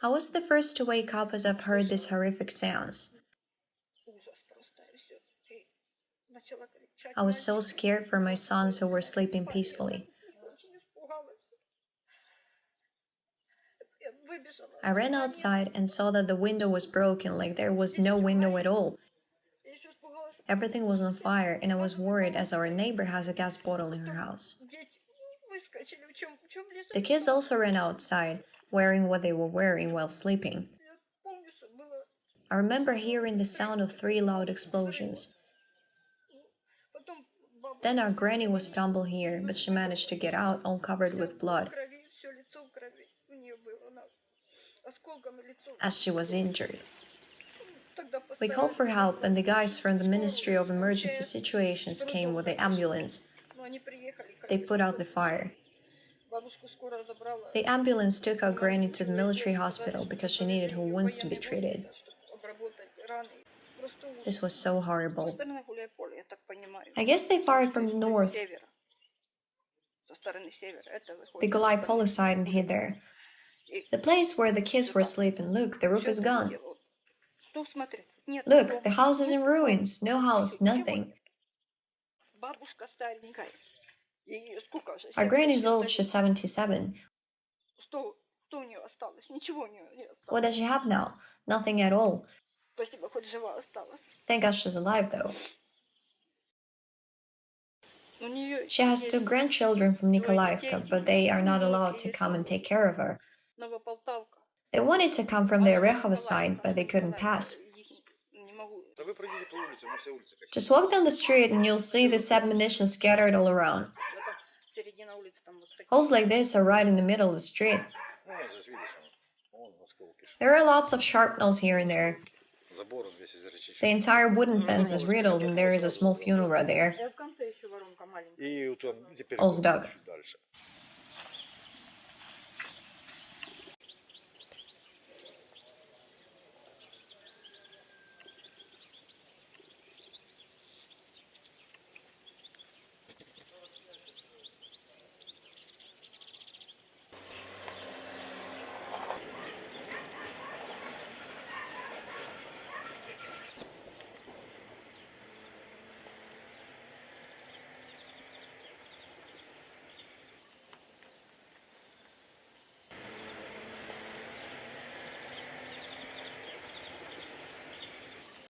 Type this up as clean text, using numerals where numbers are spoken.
I was the first to wake up as I've heard these horrific sounds. I was so scared for my sons who were sleeping peacefully. I ran outside and saw that the window was broken, like there was no window at all. Everything was on fire, and I was worried as our neighbor has a gas bottle in her house. The kids also ran outside, wearing what they were wearing while sleeping. I remember hearing the sound of 3 loud explosions. Then our granny was tumbled here, but she managed to get out, all covered with blood, as she was injured. We called for help, and the guys from the Ministry of Emergency Situations came with the ambulance. They put out the fire. The ambulance took our granny to the military hospital because she needed her wounds to be treated. This was so horrible. I guess they fired from the north. The Polo side and hid there. The place where the kids were sleeping, look, the roof is gone. Look, the house is in ruins. No house, nothing. Our granny is old, she's 77. What does she have now? Nothing at all. Thank God she's alive, though. She has 2 grandchildren from Nikolaevka, but they are not allowed to come and take care of her. They wanted to come from the Orekhova side, but they couldn't pass. Just walk down the street and you'll see this ammunition scattered all around. Holes like this are right in the middle of the street. There are lots of shrapnels here and there. The entire wooden fence is riddled and there is a small funeral right there. All's dug.